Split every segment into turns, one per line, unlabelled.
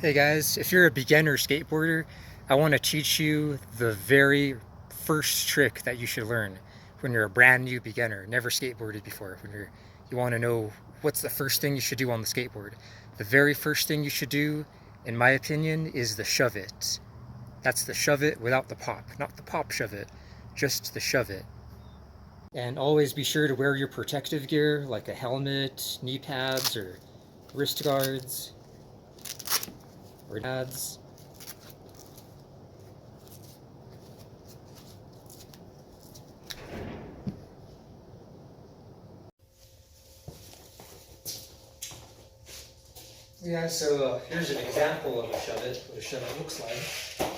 Hey guys, if you're a beginner skateboarder, I want to teach you the very first trick that you should learn when you're a brand new beginner, never skateboarded before. You want to know what's the first thing you should do on the skateboard. The very first thing you should do, in my opinion, is the shove it. That's the shove it without the pop, not the pop shove it, just the shove it. And always be sure to wear your protective gear like a helmet, knee pads, or wrist guards, or pads. Yeah, so here's an example of what a shove it looks like.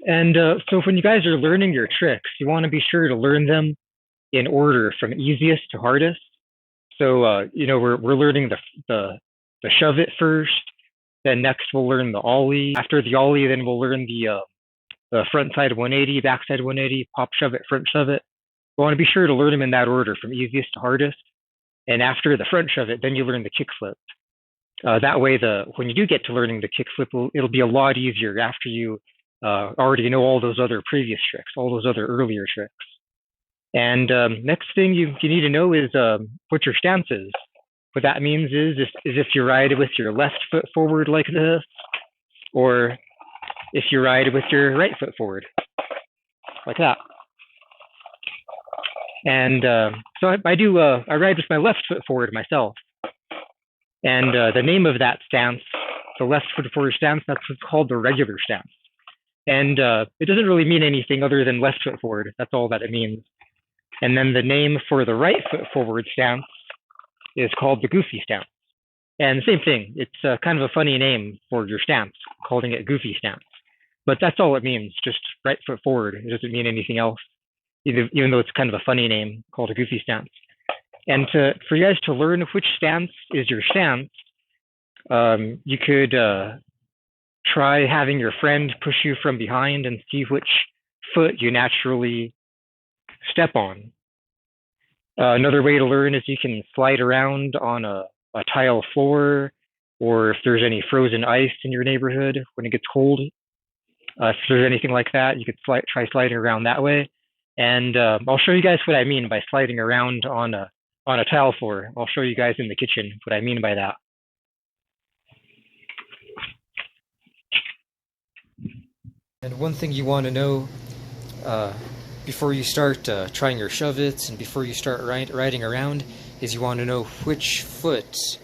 And so when you guys are learning your tricks, you want to be sure to learn them in order from easiest to hardest. So we're learning the shove it first. Then next we'll learn the ollie. After the ollie, then we'll learn the front side 180, back side 180, pop shove it, front shove it. You want to be sure to learn them in that order from easiest to hardest. And after the front shove it, then you learn the kickflip. That way, when you do get to learning the kickflip, it'll be a lot easier after you already know all those other previous tricks, all those other earlier tricks. And next thing you need to know is what your stance is. What that means is if you ride with your left foot forward like this, or if you ride with your right foot forward like that. And so I ride with my left foot forward myself. And the name of that stance, the left foot forward stance, that's what's called the regular stance. And it doesn't really mean anything other than left foot forward. That's all that it means. And then the name for the right foot forward stance is called the goofy stance. And the same thing, it's kind of a funny name for your stance, calling it goofy stance. But that's all it means, just right foot forward. It doesn't mean anything else, even though it's kind of a funny name called a goofy stance. And for you guys to learn which stance is your stance, you could try having your friend push you from behind and see which foot you naturally step on. Another way to learn is you can slide around on a tile floor, or if there's any frozen ice in your neighborhood when it gets cold. If there's anything like that, you could try sliding around that way. And I'll show you guys what I mean by sliding around on a tile floor. I'll show you guys in the kitchen what I mean by that. And one thing you want to know before you start trying your shove-its and before you start riding around is you want to know which foot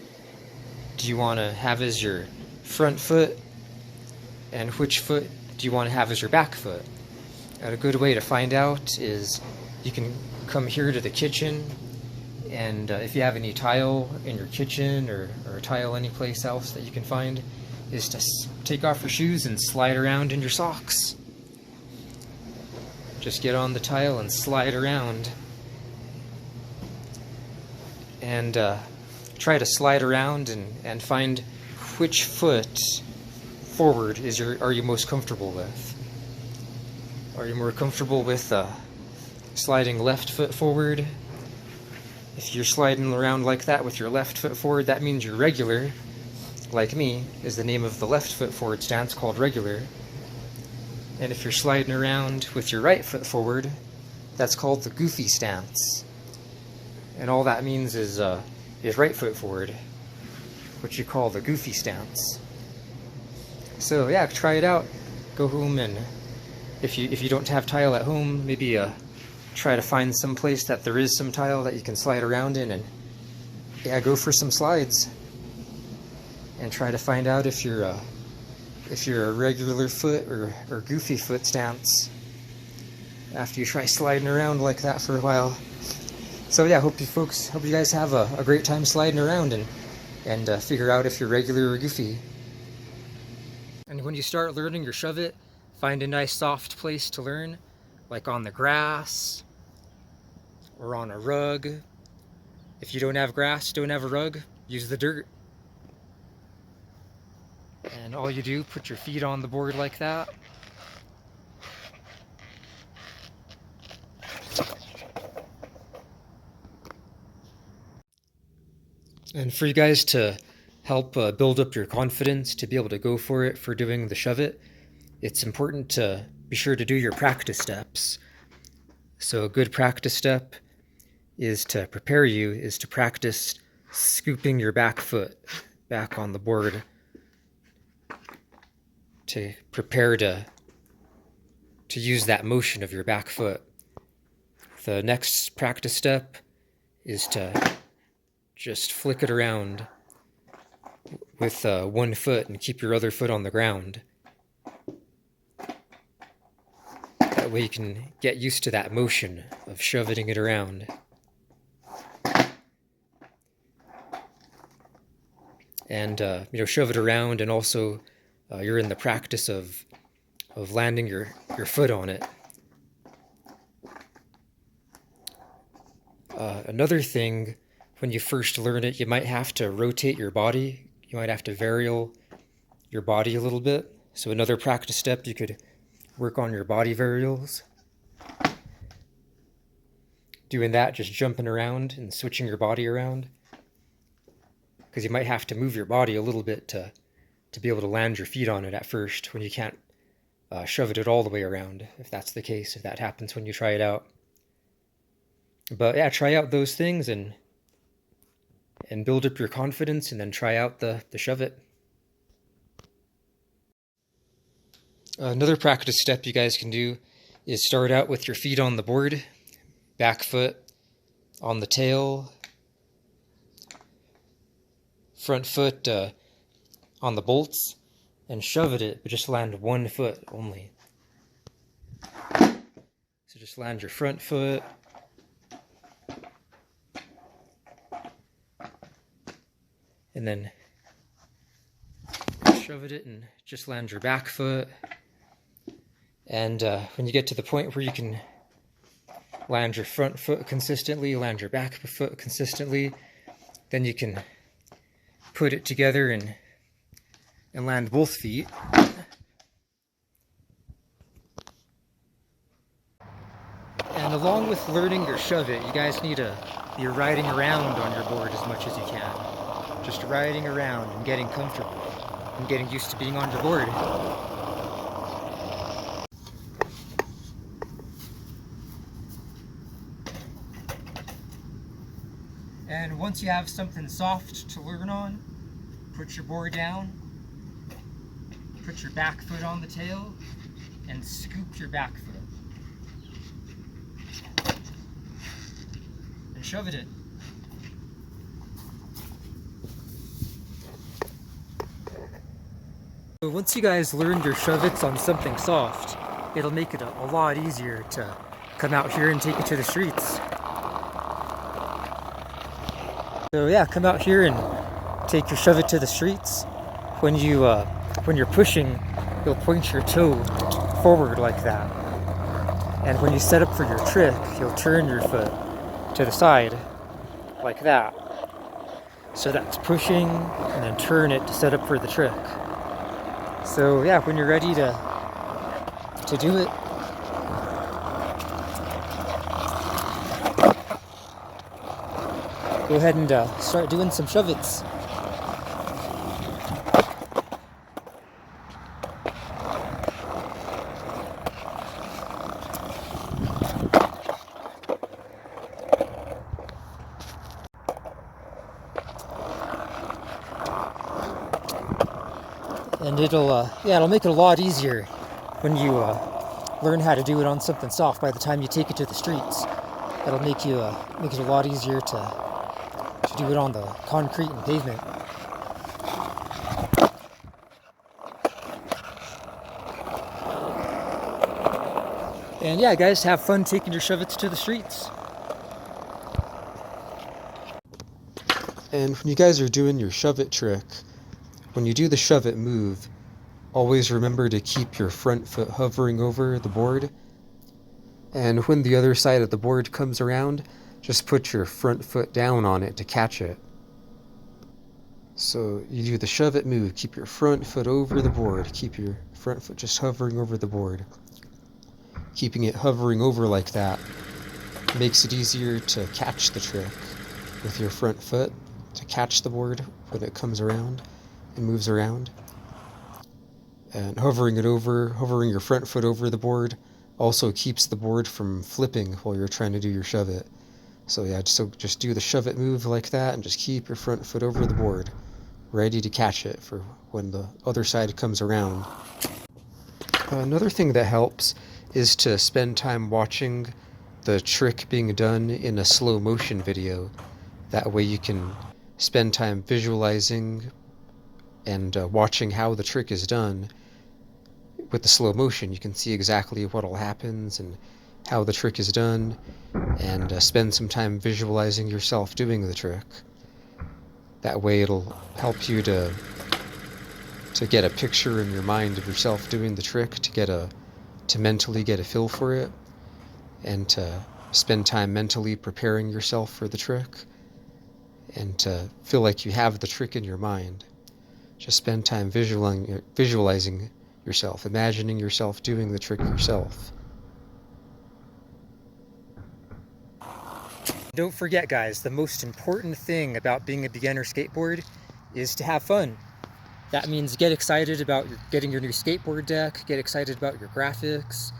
do you want to have as your front foot and which foot do you want to have as your back foot. And a good way to find out is you can come here to the kitchen, and if you have any tile in your kitchen or tile anyplace else that you can find, is to take off your shoes and slide around in your socks. Just get on the tile and slide around. And try to slide around and find which foot forward are you most comfortable with. Are you more comfortable with sliding left foot forward? If you're sliding around like that with your left foot forward, that means you're regular. Like me, is the name of the left foot forward stance, called regular. And if you're sliding around with your right foot forward, that's called the goofy stance. And all that means is right foot forward, which you call the goofy stance. So yeah, try it out. Go home, and if you don't have tile at home, maybe try to find some place that there is some tile that you can slide around in, and yeah, go for some slides. And try to find out if you're a regular foot or goofy foot stance after you try sliding around like that for a while. So yeah, hope you guys have a great time sliding around and figure out if you're regular or goofy. And when you start learning your shove it, find a nice soft place to learn, like on the grass or on a rug. If you don't have grass, don't have a rug, use the dirt. And all you do, put your feet on the board like that. And for you guys to help build up your confidence to be able to go for it for doing the shove it, it's important to be sure to do your practice steps. So a good practice step is to prepare you is to practice scooping your back foot back on the board to prepare to use that motion of your back foot. The next practice step is to just flick it around with one foot and keep your other foot on the ground. That way you can get used to that motion of shoving it around. And shove it around, and also you're in the practice of landing your foot on it. Another thing, when you first learn it, you might have to rotate your body. You might have to vary your body a little bit. So another practice step, you could work on your body varials. Doing that, just jumping around and switching your body around. Because you might have to move your body a little bit to be able to land your feet on it at first, when you can't shove it all the way around, if that's the case, if that happens when you try it out. But yeah, try out those things and build up your confidence, and then try out the shove it. Another practice step you guys can do is start out with your feet on the board, back foot on the tail, front foot on the bolts, and shove it, but just land one foot only. So just land your front foot, and then shove it and just land your back foot. And when you get to the point where you can land your front foot consistently, land your back foot consistently, then you can put it together and land both feet. And along with learning your shove it, you guys need to be riding around on your board as much as you can. Just riding around and getting comfortable and getting used to being on your board. And once you have something soft to learn on, put your board down, put your back foot on the tail, and scoop your back foot. And shove it in. So once you guys learn your shove-its on something soft, it'll make it a lot easier to come out here and take it to the streets. So yeah, come out here and take your shove-it to the streets. When you're pushing, you'll point your toe forward like that. And when you set up for your trick, you'll turn your foot to the side like that. So that's pushing, and then turn it to set up for the trick. So yeah, when you're ready to do it, go ahead and start doing some shove-its. And it'll make it a lot easier when you learn how to do it on something soft. By the time you take it to the streets, it'll make it a lot easier to do it on the concrete and pavement. And yeah, guys, have fun taking your shove-its to the streets. And when you guys are doing your shove-it trick, when you do the shove-it move,
Always remember to keep your front foot hovering over the board. And when the other side of the board comes around, just put your front foot down on it to catch it. So you do the shove it move, keep your front foot over the board, keep your front foot just hovering over the board. Keeping it hovering over like that makes it easier to catch the trick with your front foot, to catch the board when it comes around and moves around. And hovering your front foot over the board also keeps the board from flipping while you're trying to do your shove it. So yeah, so just do the shove it move like that and just keep your front foot over the board, ready to catch it for when the other side comes around. Another thing that helps is to spend time watching the trick being done in a slow motion video. That way you can spend time visualizing and watching how the trick is done. With the slow motion, you can see exactly what all happens and how the trick is done, and spend some time visualizing yourself doing the trick. That way it'll help you to get a picture in your mind of yourself doing the trick, to mentally get a feel for it, and to spend time mentally preparing yourself for the trick, and to feel like you have the trick in your mind. Just spend time visualizing yourself, imagining yourself doing the trick yourself.
Don't forget, guys, the most important thing about being a beginner skateboard is to have fun. That means get excited about getting your new skateboard deck, get excited about your graphics,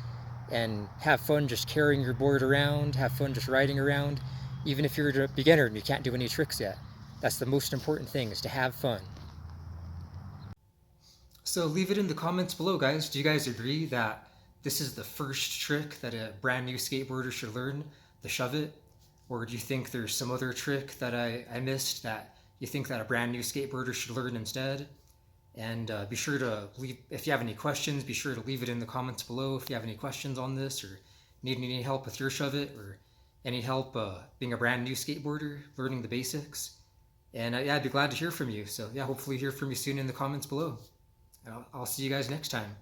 and have fun just carrying your board around, have fun just riding around, even if you're a beginner and you can't do any tricks yet. That's the most important thing, is to have fun. So leave it in the comments below, guys. Do you guys agree that this is the first trick that a brand new skateboarder should learn, the shove it? Or do you think there's some other trick that I missed that you think that a brand new skateboarder should learn instead? And be sure to leave, if you have any questions, be sure to leave it in the comments below if you have any questions on this, or need any help with your shove it, or any help being a brand new skateboarder, learning the basics. And yeah, I'd be glad to hear from you. So yeah, hopefully hear from you soon in the comments below. I'll see you guys next time.